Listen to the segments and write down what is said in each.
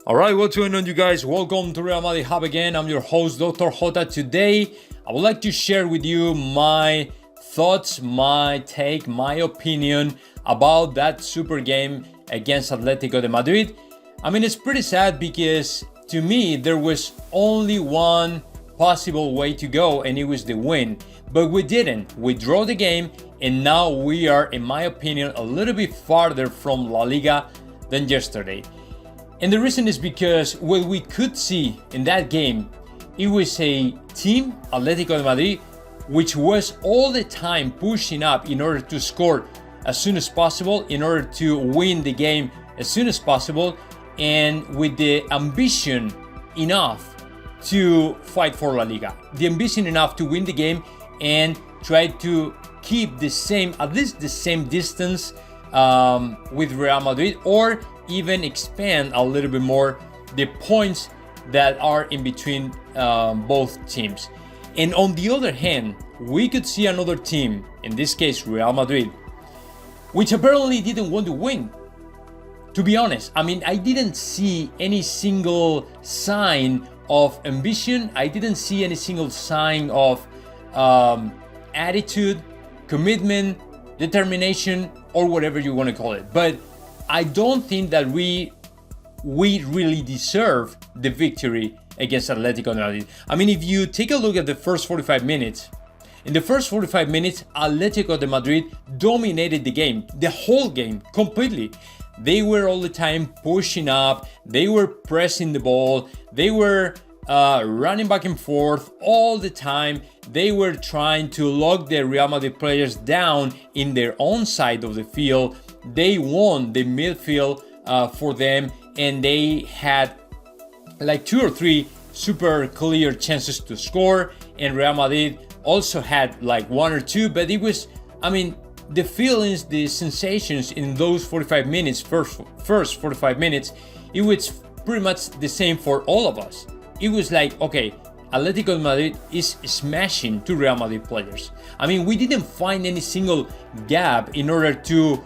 Alright, what's going on, you guys? Welcome to Real Madrid Hub again. I'm your host, Dr. Jota. Today, I would like to share with you my thoughts, my take, my opinion about that super game against Atlético de Madrid. I mean, it's pretty sad because to me, there was only one possible way to go, and it was the win. But we didn't. We drew the game, and now we are, in my opinion, a little bit farther from La Liga than yesterday. And the reason is because what we could see in that game, it was a team, Atlético de Madrid, which was all the time pushing up in order to score as soon as possible, in order to win the game as soon as possible, and with the ambition enough to fight for La Liga. The ambition enough to win the game and try to keep the same, at least the same distance with Real Madrid, or even expand a little bit more the points that are in between both teams. And on the other hand, we could see another team, in this case Real Madrid, which apparently didn't want to win. To be honest, I mean, I didn't see any single sign of ambition. I didn't see any single sign of attitude, commitment, determination, or whatever you want to call it. But I don't think that we really deserve the victory against Atlético de Madrid. I mean, if you take a look at the first 45 minutes, in the first 45 minutes, Atlético de Madrid dominated the game, the whole game, completely. They were all the time pushing up, they were pressing the ball, they were running back and forth all the time. They were trying to lock the Real Madrid players down in their own side of the field. They won the midfield for them, and they had like 2 or 3 super clear chances to score, and Real Madrid also had like 1 or 2, but it was, I mean, the feelings, the sensations in those 45 minutes, first 45 minutes, it was pretty much the same for all of us. It was like, okay, Atlético de Madrid is smashing 2 Real Madrid players. I mean, we didn't find any single gap in order to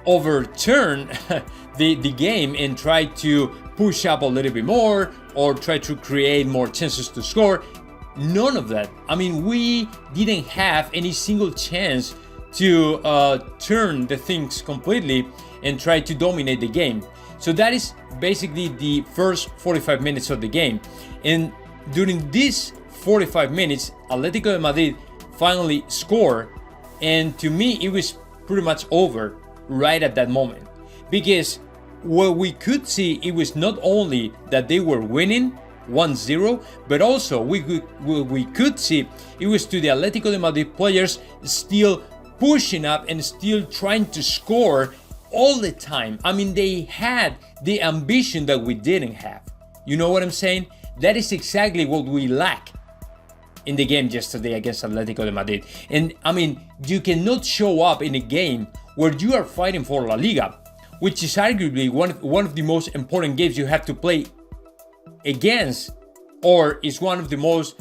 overturn the game and try to push up a little bit more or try to create more chances to score. None of that. I mean, we didn't have any single chance to turn the things completely and try to dominate the game. So that is basically the first 45 minutes of the game. And during these 45 minutes, Atlético de Madrid finally scored. And to me, it was pretty much over right at that moment. Because what we could see, it was not only that they were winning 1-0, but also we could see it was to the Atlético de Madrid players still pushing up and still trying to score all the time. I mean, they had the ambition that we didn't have. You know what I'm saying? That is exactly what we lack in the game yesterday against Atlético de Madrid. And I mean, you cannot show up in a game where you are fighting for La Liga, which is arguably one of the most important games you have to play against, or is one of the most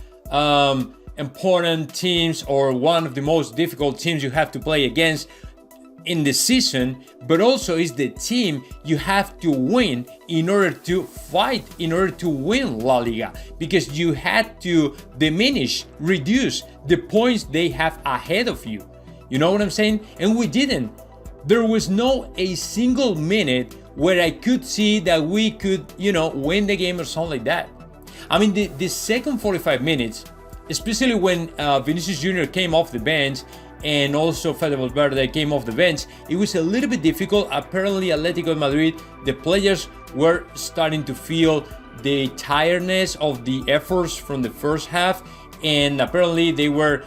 important teams, or one of the most difficult teams you have to play against in the season, but also is the team you have to win in order to fight, in order to win La Liga, because you had to reduce the points they have ahead of you. You know what I'm saying? And we didn't. There was no a single minute where I could see that we could, win the game or something like that. I mean, the second 45 minutes, especially when Vinicius Jr. came off the bench, and also Fede Valverde came off the bench, it was a little bit difficult. Apparently, Atlético de Madrid, the players were starting to feel the tiredness of the efforts from the first half, and apparently they were,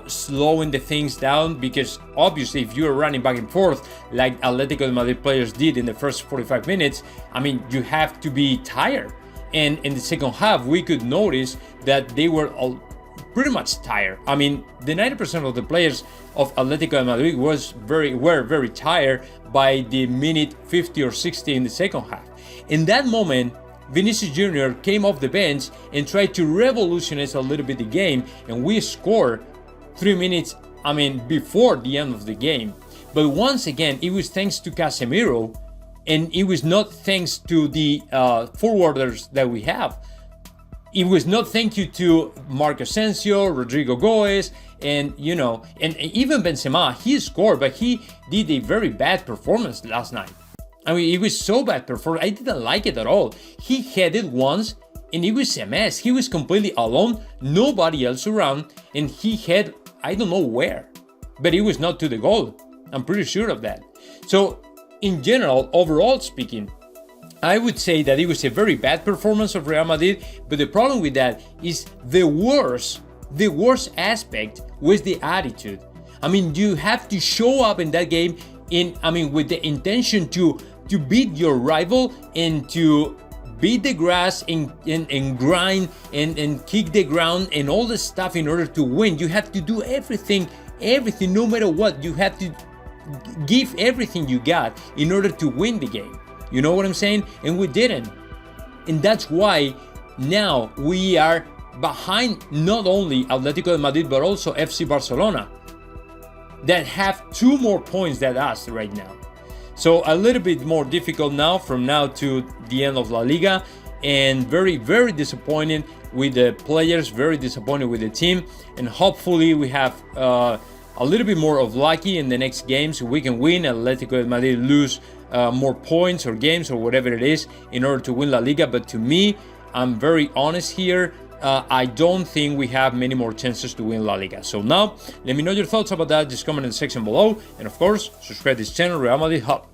slowing the things down, because obviously if you're running back and forth like Atlético de Madrid players did in the first 45 minutes, I mean, you have to be tired. And in the second half, we could notice that they were all pretty much tired. I mean, the 90% of the players of Atlético de Madrid were very tired by the minute 50 or 60 in the second half. In that moment, Vinicius Jr. came off the bench and tried to revolutionize a little bit the game, and we scored 3 minutes, before the end of the game. But once again, it was thanks to Casemiro And it was not thanks to the forwarders that we have. It was not thank you to Marco Asensio, Rodrigo Goes, and even Benzema. He scored, but he did a very bad performance last night. I mean, it was so bad performance. I didn't like it at all. He headed once, and it was a mess. He was completely alone, nobody else around, and he had, I don't know where, but it was not to the goal. I'm pretty sure of that. So, in general, overall speaking, I would say that it was a very bad performance of Real Madrid, but the problem with that is the worst aspect was the attitude. I mean, you have to show up in that game with the intention to beat your rival and to beat the grass and grind and kick the ground and all the stuff in order to win. You have to do everything, no matter what. You have to give everything you got in order to win the game. You know what I'm saying? And we didn't. And that's why now we are behind not only Atlético de Madrid but also FC Barcelona, that have 2 more points than us right now. So a little bit more difficult now from now to the end of La Liga, and very, very disappointed with the players, very disappointed with the team, and hopefully we have a little bit more of lucky in the next games so we can win. Atlético de Madrid lose more points or games or whatever it is in order to win La Liga. But to me, I'm very honest here. I don't think we have many more chances to win La Liga. So now, let me know your thoughts about that. Just comment in the section below. And of course, subscribe to this channel, Real Madrid Hub.